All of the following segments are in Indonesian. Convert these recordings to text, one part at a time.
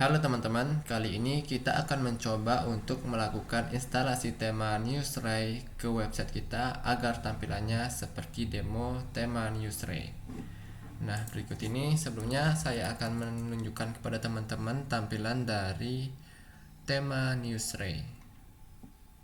Halo teman-teman, kali ini kita akan mencoba untuk melakukan instalasi tema Newsray ke website kita agar tampilannya seperti demo tema Newsray. Nah, berikut ini sebelumnya saya akan menunjukkan kepada teman-teman tampilan dari tema Newsray.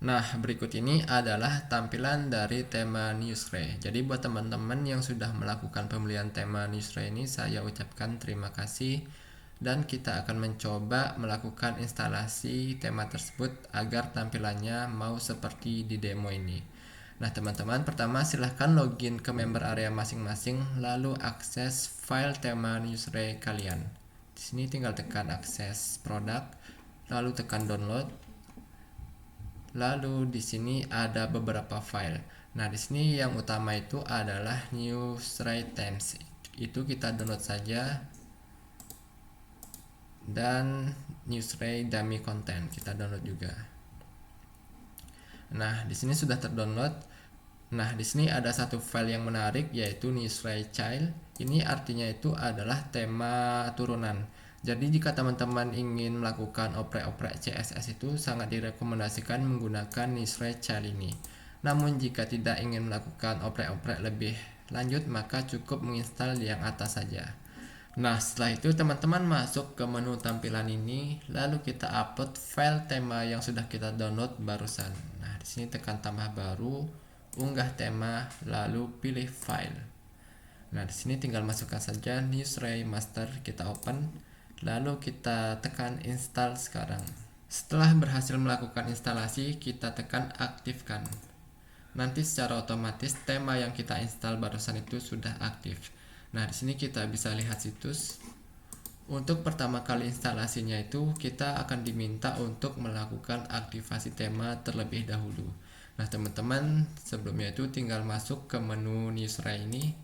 Nah, berikut ini adalah tampilan dari tema Newsray. Jadi buat teman-teman yang sudah melakukan pembelian tema Newsray ini, saya ucapkan terima kasih. Dan kita akan mencoba melakukan instalasi tema tersebut agar tampilannya mau seperti di demo ini. Nah teman-teman, pertama silahkan login ke member area masing-masing, lalu akses file tema Newsray kalian. Di sini tinggal tekan akses produk, lalu tekan download. Lalu di sini ada beberapa file. Nah di sini yang utama itu adalah Newsray Themes. Itu kita download saja. Dan Newsray Dummy Content kita download juga. Nah, di sini sudah terdownload. Nah, di sini ada satu file yang menarik yaitu Newsray Child. Ini artinya itu adalah tema turunan. Jadi jika teman-teman ingin melakukan oprek-oprek CSS itu sangat direkomendasikan menggunakan Newsray Child ini. Namun jika tidak ingin melakukan oprek-oprek lebih lanjut, maka cukup menginstal yang atas saja. Nah, setelah itu teman-teman masuk ke menu tampilan ini, lalu kita upload file tema yang sudah kita download barusan. Nah, di sini tekan tambah baru, unggah tema, lalu pilih file. Nah, di sini tinggal masukkan saja Newsray Master, kita open, lalu kita tekan install sekarang. Setelah berhasil melakukan instalasi, kita tekan aktifkan. Nanti secara otomatis tema yang kita install barusan itu sudah aktif. Nah, di sini kita bisa lihat situs. Untuk pertama kali instalasinya itu kita akan diminta untuk melakukan aktivasi tema terlebih dahulu. Nah, teman-teman, sebelumnya itu tinggal masuk ke menu Newsray ini,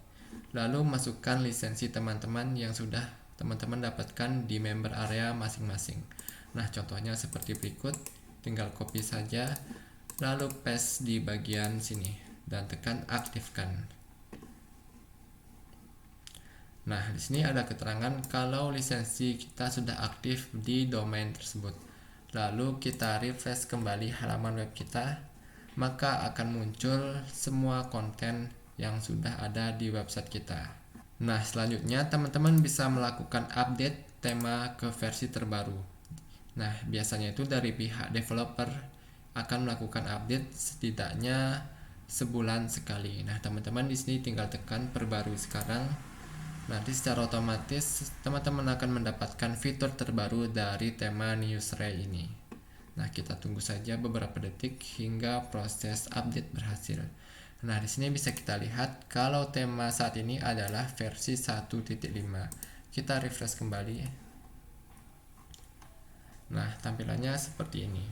lalu masukkan lisensi teman-teman yang sudah teman-teman dapatkan di member area masing-masing. Nah, contohnya seperti berikut. Tinggal copy saja, lalu paste di bagian sini dan tekan aktifkan. Nah, di sini ada keterangan kalau lisensi kita sudah aktif di domain tersebut. Lalu kita refresh kembali halaman web kita, maka akan muncul semua konten yang sudah ada di website kita. Nah, selanjutnya teman-teman bisa melakukan update tema ke versi terbaru. Nah, biasanya itu dari pihak developer akan melakukan update setidaknya sebulan sekali. Nah, teman-teman di sini tinggal tekan perbarui sekarang. Nanti secara otomatis teman-teman akan mendapatkan fitur terbaru dari tema Newsray ini. Nah, kita tunggu saja beberapa detik hingga proses update berhasil. Nah, di sini bisa kita lihat kalau tema saat ini adalah versi 1.5. Kita refresh kembali. Nah, tampilannya seperti ini.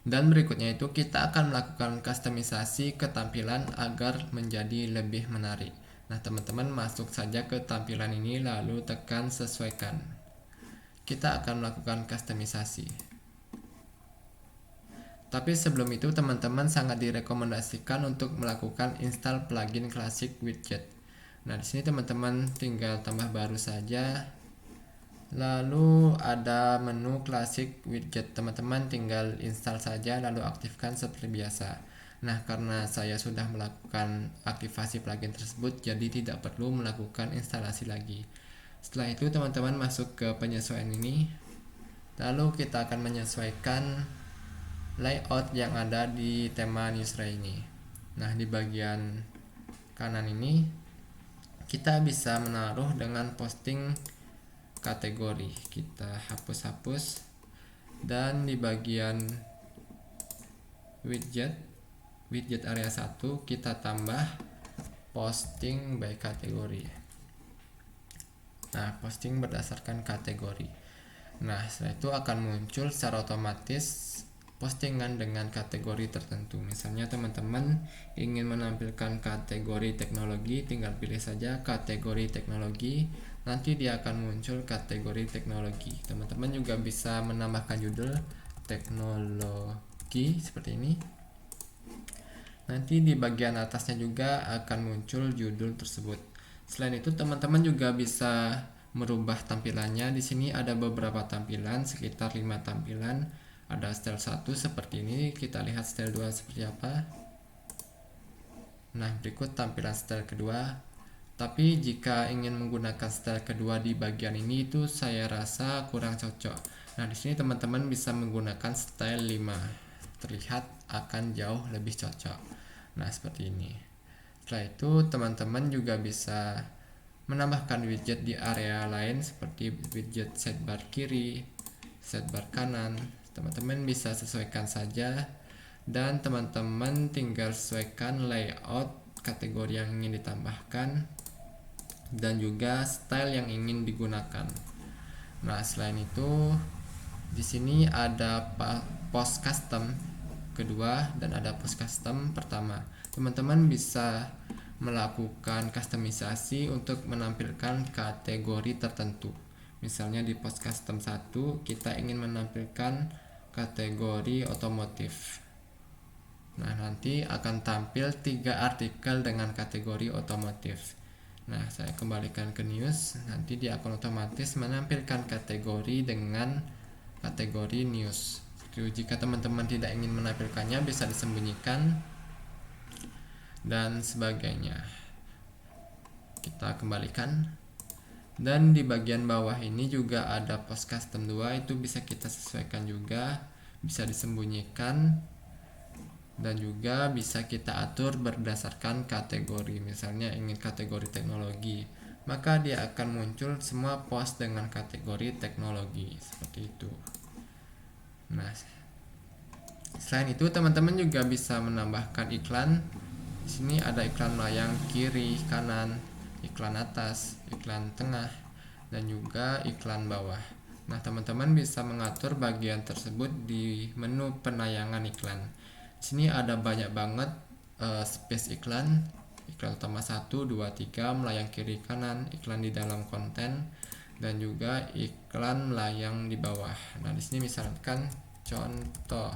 Dan berikutnya itu kita akan melakukan kustomisasi ketampilan agar menjadi lebih menarik. Nah, teman-teman masuk saja ke tampilan ini lalu tekan sesuaikan. Kita akan melakukan kustomisasi. Tapi sebelum itu teman-teman sangat direkomendasikan untuk melakukan install plugin Classic Widget. Nah, di sini teman-teman tinggal tambah baru saja. Lalu ada menu Classic Widget. Teman-teman tinggal install saja lalu aktifkan seperti biasa. Nah, karena saya sudah melakukan aktivasi plugin tersebut, jadi tidak perlu melakukan instalasi lagi. Setelah itu teman-teman masuk ke penyesuaian ini, lalu kita akan menyesuaikan layout yang ada di tema Newsray ini. Nah, di bagian kanan ini kita bisa menaruh dengan posting kategori. Kita hapus-hapus, dan di bagian widget area 1 kita tambah posting by kategori. Nah, posting berdasarkan kategori. Nah, setelah itu akan muncul secara otomatis postingan dengan kategori tertentu. Misalnya teman-teman ingin menampilkan kategori teknologi, tinggal pilih saja kategori teknologi. Nanti dia akan muncul kategori teknologi. Teman-teman juga bisa menambahkan judul teknologi seperti ini. Nanti di bagian atasnya juga akan muncul judul tersebut. Selain itu teman-teman juga bisa merubah tampilannya. Di sini ada beberapa tampilan, sekitar 5 tampilan. Ada style 1 seperti ini, kita lihat style 2 seperti apa. Nah, berikut tampilan style kedua. Tapi jika ingin menggunakan style kedua di bagian ini itu saya rasa kurang cocok. Nah, di sini teman-teman bisa menggunakan style 5. Terlihat akan jauh lebih cocok. Nah, seperti ini. Setelah itu teman-teman juga bisa menambahkan widget di area lain seperti widget sidebar kiri, sidebar kanan. Teman-teman bisa sesuaikan saja, dan teman-teman tinggal sesuaikan layout kategori yang ingin ditambahkan dan juga style yang ingin digunakan. Nah, selain itu di sini ada post custom kedua dan ada post custom pertama. Teman-teman bisa melakukan customisasi untuk menampilkan kategori tertentu. Misalnya di post custom 1 kita ingin menampilkan kategori otomotif. Nah, nanti akan tampil 3 artikel dengan kategori otomotif. Nah, saya kembalikan ke news. Nanti dia akan otomatis menampilkan kategori dengan kategori news. Jika teman-teman tidak ingin menampilkannya, bisa disembunyikan dan sebagainya. Kita kembalikan. Dan di bagian bawah ini juga ada post custom 2, itu bisa kita sesuaikan juga, bisa disembunyikan dan juga bisa kita atur berdasarkan kategori. Misalnya ingin kategori teknologi, maka dia akan muncul semua post dengan kategori teknologi seperti itu. Nah, selain itu teman-teman juga bisa menambahkan iklan. Di sini ada iklan melayang kiri, kanan, iklan atas, iklan tengah, dan juga iklan bawah. Nah, teman-teman bisa mengatur bagian tersebut di menu penayangan iklan. Di sini ada banyak banget space iklan. Iklan utama 1, 2, 3, melayang kiri kanan, iklan di dalam konten, dan juga iklan melayang di bawah. Nah, di sini misalkan contoh,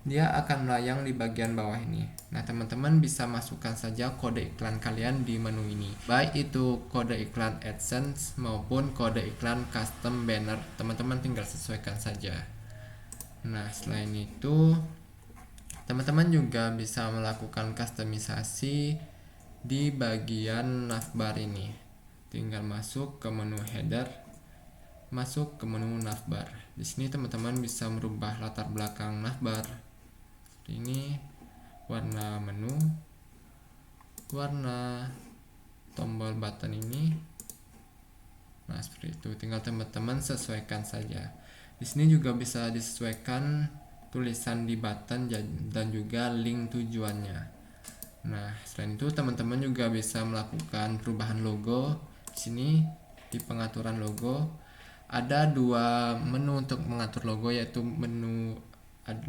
dia akan melayang di bagian bawah ini. Nah, teman-teman bisa masukkan saja kode iklan kalian di menu ini, baik itu kode iklan AdSense maupun kode iklan custom banner. Teman-teman tinggal sesuaikan saja. Nah, selain itu teman-teman juga bisa melakukan customisasi di bagian navbar ini. Tinggal masuk ke menu header, masuk ke menu navbar. Di sini teman-teman bisa merubah latar belakang navbar. Ini warna menu, warna tombol button ini. Nah, seperti itu. Tinggal teman-teman sesuaikan saja. Di sini juga bisa disesuaikan tulisan di button dan juga link tujuannya. Nah, selain itu teman-teman juga bisa melakukan perubahan logo. Di sini di pengaturan logo ada 2 menu untuk mengatur logo, yaitu menu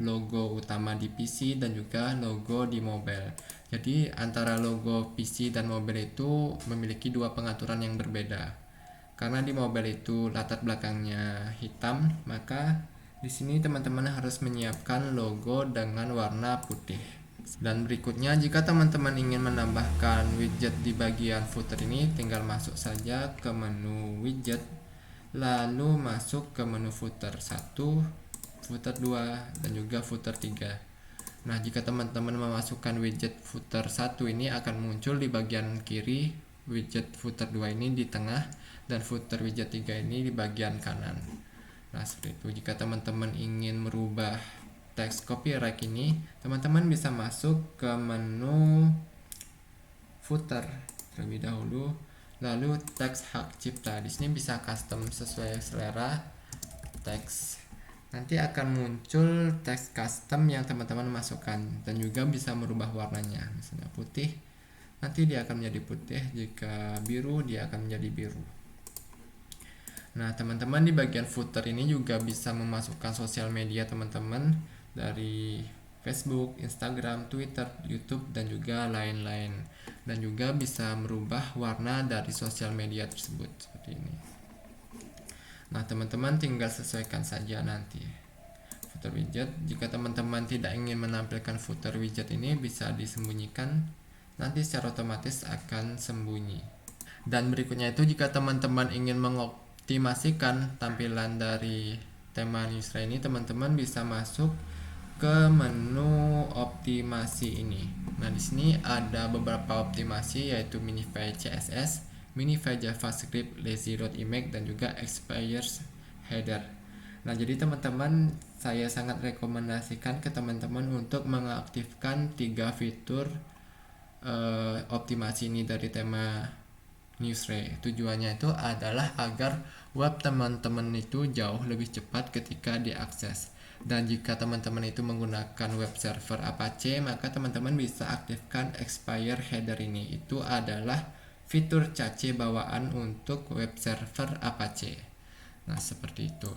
logo utama di PC dan juga logo di mobile. Jadi antara logo PC dan mobile itu memiliki 2 pengaturan yang berbeda. Karena di mobile itu latar belakangnya hitam, maka di sini teman-teman harus menyiapkan logo dengan warna putih. Dan berikutnya, jika teman-teman ingin menambahkan widget di bagian footer ini, tinggal masuk saja ke menu widget, lalu masuk ke menu footer 1, footer 2, dan juga footer 3. Nah, jika teman-teman memasukkan widget footer 1 ini akan muncul di bagian kiri, widget footer 2 ini di tengah, dan footer widget 3 ini di bagian kanan. Nah, seperti itu. Jika teman-teman ingin merubah teks copyright ini, teman-teman bisa masuk ke menu footer terlebih dahulu, lalu teks hak cipta. Di sini bisa custom sesuai selera teks. Nanti akan muncul teks custom yang teman-teman masukkan, dan juga bisa merubah warnanya. Misalnya putih, nanti dia akan menjadi putih. Jika biru, dia akan menjadi biru. Nah, teman-teman di bagian footer ini juga bisa memasukkan sosial media teman-teman dari Facebook, Instagram, Twitter, YouTube, dan juga lain-lain. Dan juga bisa merubah warna dari sosial media tersebut seperti ini. Nah, teman-teman tinggal sesuaikan saja nanti footer widget. Jika teman-teman tidak ingin menampilkan footer widget ini, bisa disembunyikan. Nanti secara otomatis akan sembunyi. Dan berikutnya itu jika teman-teman ingin mengoptimasikan tampilan dari tema Newsray ini, teman-teman bisa masuk ke menu optimasi ini. Nah, di sini ada beberapa optimasi yaitu Minify CSS, Minify JavaScript, Lazy Load Image, dan juga Expires Header. Nah, jadi teman-teman, saya sangat rekomendasikan ke teman-teman untuk mengaktifkan 3 fitur optimasi ini dari tema Newsray. Tujuannya itu adalah agar web teman-teman itu jauh lebih cepat ketika diakses. Dan jika teman-teman itu menggunakan web server Apache, maka teman-teman bisa aktifkan expire header ini. Itu adalah fitur cache bawaan untuk web server Apache. Nah, seperti itu.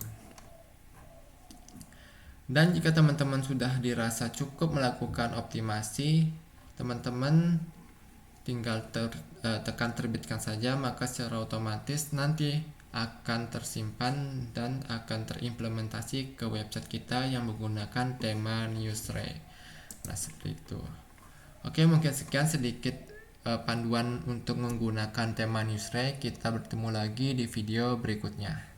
Dan jika teman-teman sudah dirasa cukup melakukan optimasi, teman-teman tinggal tekan terbitkan saja, maka secara otomatis nanti akan tersimpan dan akan terimplementasi ke website kita yang menggunakan tema Newsray. Nah, seperti itu. Oke, mungkin sekian sedikit panduan untuk menggunakan tema Newsray. Kita bertemu lagi di video berikutnya.